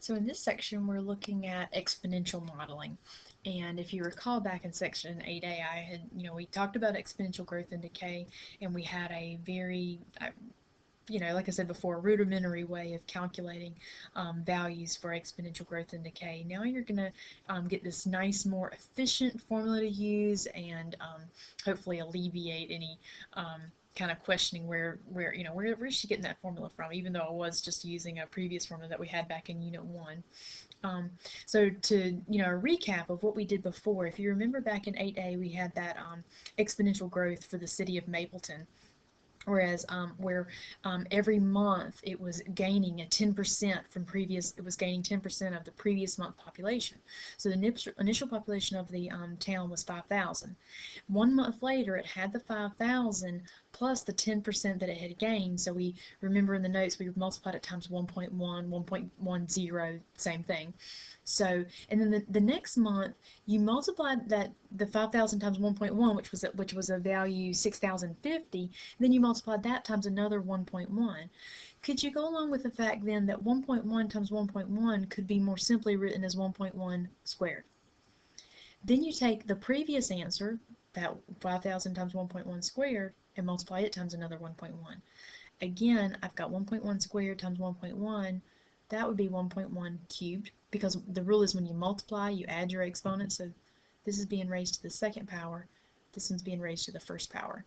So in this section, we're looking at exponential modeling. And if you recall back in section 8A, we talked about exponential growth and decay, and we had a very, like I said before, rudimentary way of calculating values for exponential growth and decay. Now you're going to get this nice, more efficient formula to use and hopefully alleviate any kind of questioning where's she getting that formula from, even though I was just using a previous formula that we had back in Unit 1. So to, recap of what we did before, if you remember back in 8A, we had that exponential growth for the city of Mapleton. Whereas where every month it was gaining a 10% from previous, it was gaining 10% of the previous month population. So the initial population of the town was 5,000. 1 month later, it had the 5,000 plus the 10% that it had gained. So we remember in the notes we multiplied it times 1.1, 1.10, same thing. So, and then the next month you multiplied the 5,000 times 1.1, which was a value 6,050. Then you multiplied that times another 1.1. Could you go along with the fact then that 1.1 times 1.1 could be more simply written as 1.1 squared? Then you take the previous answer, that 5,000 times 1.1 squared, and multiply it times another 1.1. Again, I've got 1.1 squared times 1.1. That would be 1.1 cubed, because the rule is when you multiply, you add your exponents. So this is being raised to the second power. This one's being raised to the first power.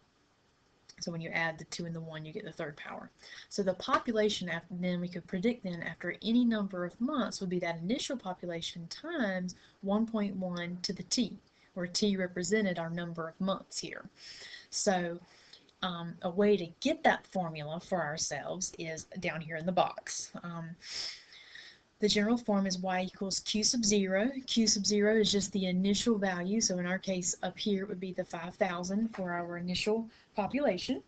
So when you add the 2 and the 1, you get the third power. So the population, then we could predict then after any number of months would be that initial population times 1.1 to the t, where t represented our number of months here. So a way to get that formula for ourselves is down here in the box. The general form is y equals q sub 0. Q sub 0 is just the initial value, so in our case up here it would be the 5,000 for our initial population.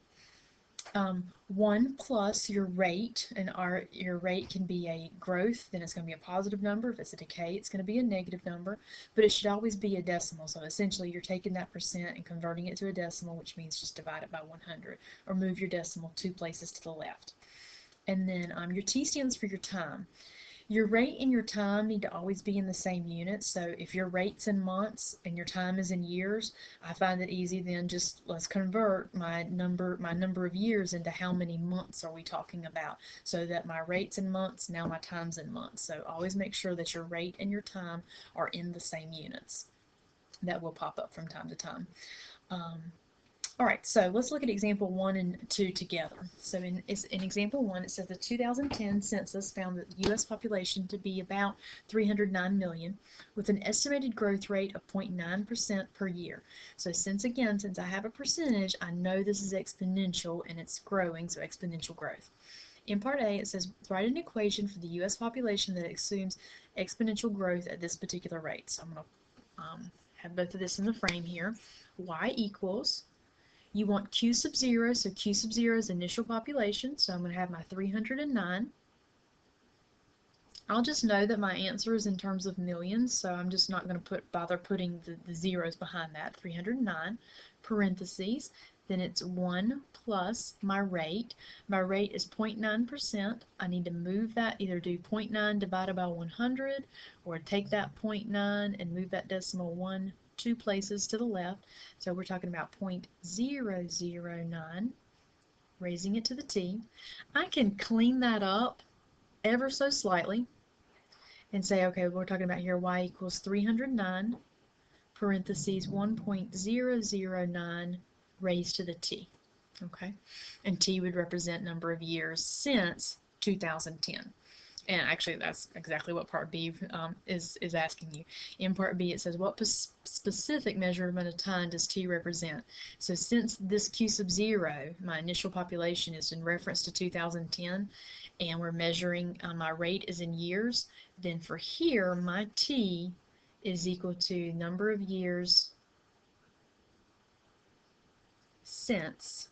1 plus your rate, and your rate can be a growth, then it's going to be a positive number. If it's a decay, it's going to be a negative number, but it should always be a decimal. So essentially you're taking that percent and converting it to a decimal, which means just divide it by 100, or move your decimal 2 places to the left. And then your t stands for your time. Your rate and your time need to always be in the same units. So if your rate's in months and your time is in years, I find it easy then just let's convert my number of years into how many months are we talking about, so that my rate's in months, now my time's in months. So always make sure that your rate and your time are in the same units. That will pop up from time to time. Alright, so let's look at example 1 and 2 together. So in example 1, it says the 2010 census found the U.S. population to be about 309 million, with an estimated growth rate of 0.9% per year. So since I have a percentage, I know this is exponential and it's growing, so exponential growth. In part A, it says write an equation for the U.S. population that assumes exponential growth at this particular rate. So I'm going to have both of this in the frame here. Y equals, you want q sub 0, so q sub 0 is initial population, so I'm going to have my 309. I'll just know that my answer is in terms of millions, so I'm just not going to bother putting the zeros behind that. 309, parentheses, then it's 1 plus my rate. My rate is 0.9%. I need to move that, either do 0.9 divided by 100, or take that 0.9 and move that decimal 2 places to the left. So we're talking about 0.009, raising it to the t. I can clean that up ever so slightly and say, okay, we're talking about here y equals 309, parentheses 1.009 raised to the t. Okay, and t would represent number of years since 2010. And actually, that's exactly what Part B is asking you. In Part B, it says, what specific measurement of time does t represent? So since this q sub 0, my initial population, is in reference to 2010, and we're measuring, my rate is in years, then for here, my t is equal to number of years since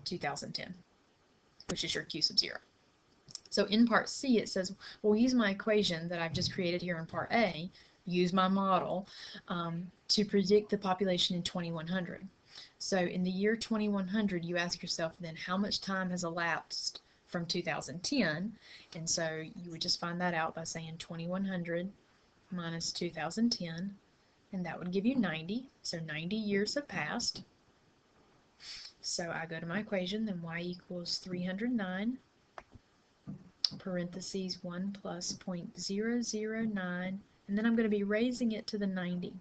2010, which is your q sub 0. So in Part C, it says, we'll use my equation that I've just created here in Part A, use my model, to predict the population in 2100. So in the year 2100, you ask yourself then, how much time has elapsed from 2010. And so you would just find that out by saying 2100 minus 2010, and that would give you 90. So 90 years have passed. So I go to my equation, then y equals 309, parentheses 1 plus 0.009, and then I'm going to be raising it to the 90.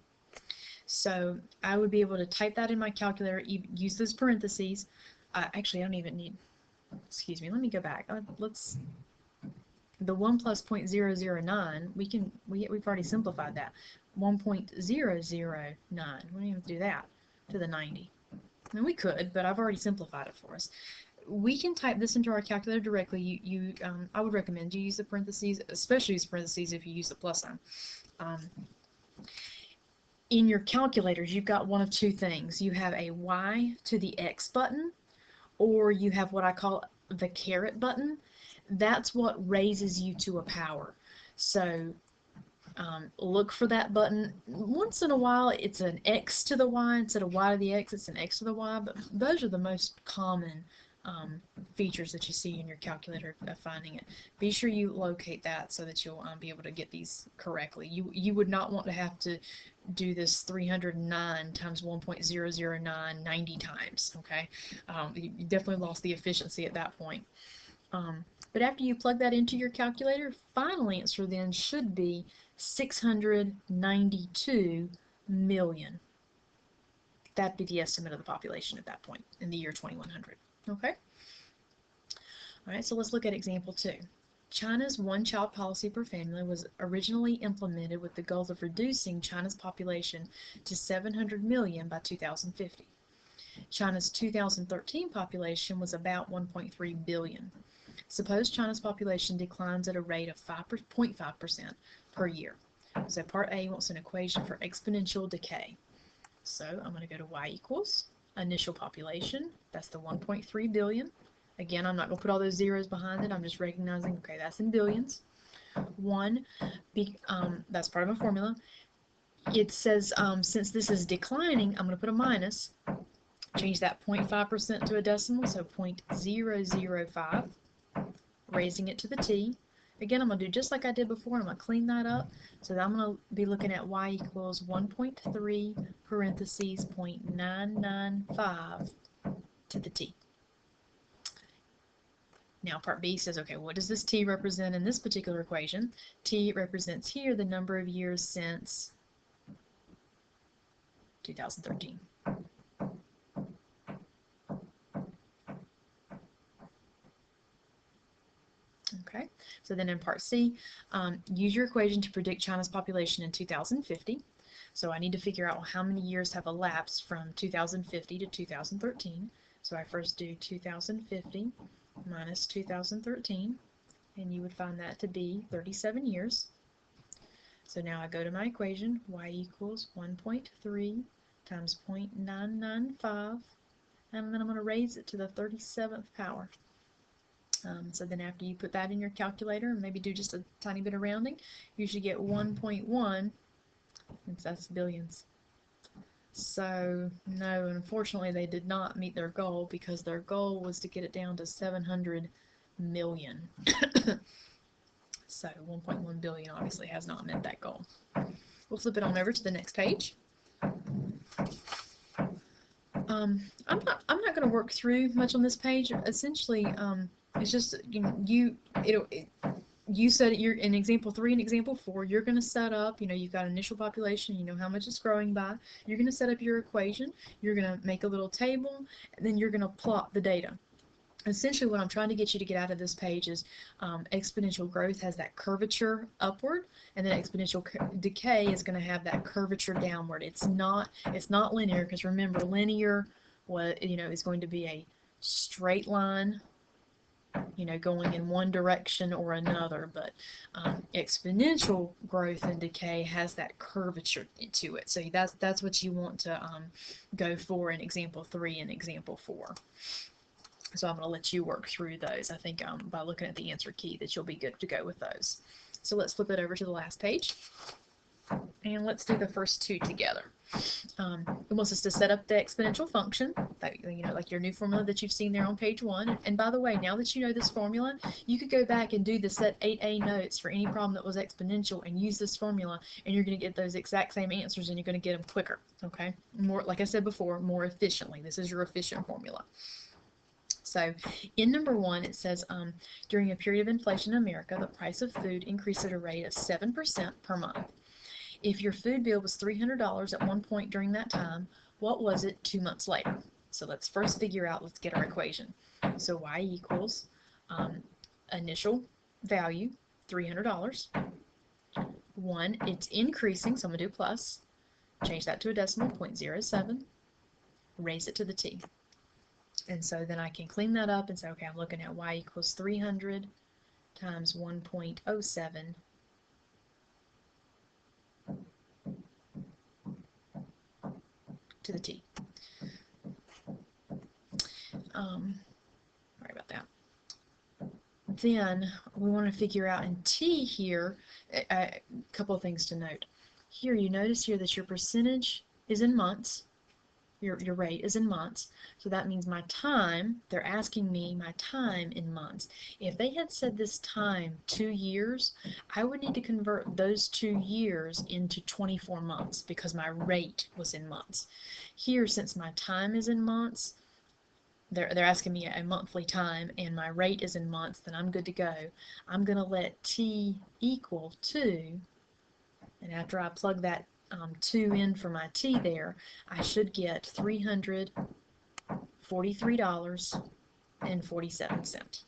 So I would be able to type that in my calculator, use those parentheses. Actually, I don't even need, excuse me, let me go back. The 1 plus 0.009, we've already simplified that. 1.009, we don't even have to do that to the 90. I mean, we could, but I've already simplified it for us. We can type this into our calculator directly. I would recommend you use the parentheses, especially use parentheses if you use the plus sign. In your calculators, you've got one of two things. You have a y to the x button, or you have what I call the caret button. That's what raises you to a power. So look for that button. Once in a while, it's an x to the y instead of y to the x. It's an x to the y, but those are the most common features that you see in your calculator of finding it. Be sure you locate that so that you'll be able to get these correctly. You would not want to have to do this 309 times 1.009 90 times, okay? You definitely lost the efficiency at that point. But after you plug that into your calculator, final answer then should be 692 million. That'd be the estimate of the population at that point in the year 2100. Okay? All right, so let's look at example 2. China's one-child policy per family was originally implemented with the goal of reducing China's population to 700 million by 2050. China's 2013 population was about 1.3 billion. Suppose China's population declines at a rate of 5.5% per year. So part A wants an equation for exponential decay. So I'm going to go to y equals initial population. That's the 1.3 billion. Again, I'm not going to put all those zeros behind it. I'm just recognizing, okay, that's in billions. That's part of my formula. It says since this is declining, I'm going to put a minus. Change that 0.5% to a decimal, so 0.005. Raising it to the t. Again, I'm going to do just like I did before, and I'm going to clean that up. So I'm going to be looking at y equals 1.3 parentheses 0.995 to the t. Now part B says, okay, what does this t represent in this particular equation? T represents here the number of years since 2013. Okay, so then in part C, use your equation to predict China's population in 2050. So I need to figure out how many years have elapsed from 2050 to 2013. So I first do 2050 minus 2013, and you would find that to be 37 years. So now I go to my equation, y equals 1.3 times 0.995, and then I'm going to raise it to the 37th power. So then after you put that in your calculator and maybe do just a tiny bit of rounding, you should get 1.1, and that's billions. So no, unfortunately they did not meet their goal because their goal was to get it down to 700 million. So 1.1 billion obviously has not met that goal. We'll flip it on over to the next page. I'm not going to work through much on this page. Essentially, it's just you said you're in example 3 and example 4. You're going to set up. You've got initial population. You know how much it's growing by. You're going to set up your equation. You're going to make a little table, and then you're going to plot the data. Essentially, what I'm trying to get you to get out of this page is exponential growth has that curvature upward, and then exponential decay is going to have that curvature downward. It's not linear, because remember, linear is going to be a straight line, going in one direction or another, but exponential growth and decay has that curvature to it. So that's what you want to go for in example 3 and example 4. So I'm going to let you work through those. I think by looking at the answer key that you'll be good to go with those. So let's flip it over to the last page. And let's do the first two together. It wants us to set up the exponential function, that, like your new formula that you've seen there on page 1. And by the way, now that you know this formula, you could go back and do the set 8A notes for any problem that was exponential and use this formula, and you're going to get those exact same answers, and you're going to get them quicker, okay? More, like I said before, more efficiently. This is your efficient formula. So in number 1, it says, during a period of inflation in America, the price of food increased at a rate of 7% per month. If your food bill was $300 at one point during that time, what was it 2 months later? So let's first figure out, let's get our equation. So y equals initial value, $300. 1, it's increasing, so I'm going to do plus. Change that to a decimal, 0.07. Raise it to the t. And so then I can clean that up and say, okay, I'm looking at y equals 300 times 1.07 to the t. Sorry about that. Then we want to figure out in t here, a couple of things to note. Here, you notice here that your percentage is in months. Your rate is in months, so that means my time, they're asking me my time in months. If they had said this time 2 years, I would need to convert those 2 years into 24 months because my rate was in months. Here, since my time is in months, they're asking me a monthly time and my rate is in months, then I'm good to go. I'm going to let t equal 2, and after I plug that 2 in for my t there, I should get $343.47.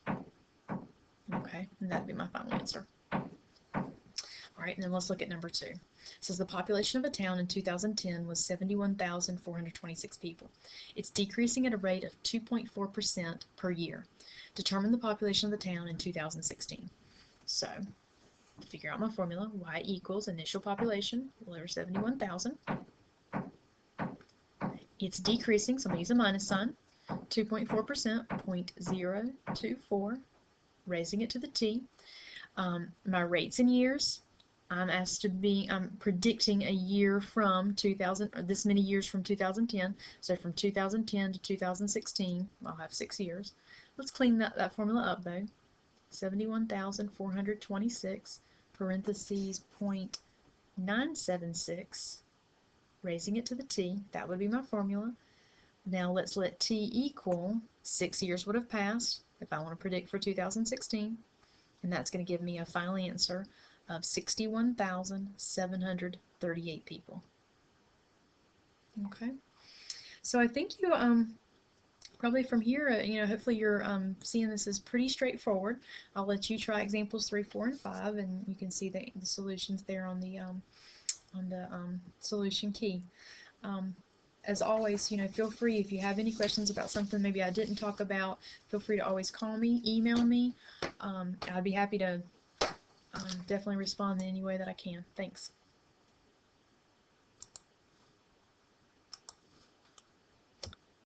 Okay, and that'd be my final answer. All right, and then let's look at number 2. It says the population of a town in 2010 was 71,426 people. It's decreasing at a rate of 2.4% per year. Determine the population of the town in 2016. So, figure out my formula. Y equals initial population, letter 71,000. It's decreasing, so I'm going to use a minus sign. 2.4%, 0.024, raising it to the t. My rates in years, I'm predicting a year from 2000, or this many years from 2010. So from 2010 to 2016, I'll have 6 years. Let's clean that formula up though. 71,426, parentheses 0.976, raising it to the t. That would be my formula. Now let's let t equal 6 years would have passed if I want to predict for 2016, and that's going to give me a final answer of 61,738 people. Okay, so I think you probably from here, hopefully you're seeing this is pretty straightforward. I'll let you try examples 3, 4, and 5, and you can see the solutions there on the solution key. As always, feel free, if you have any questions about something maybe I didn't talk about, feel free to always call me, email me. I'd be happy to definitely respond in any way that I can. Thanks.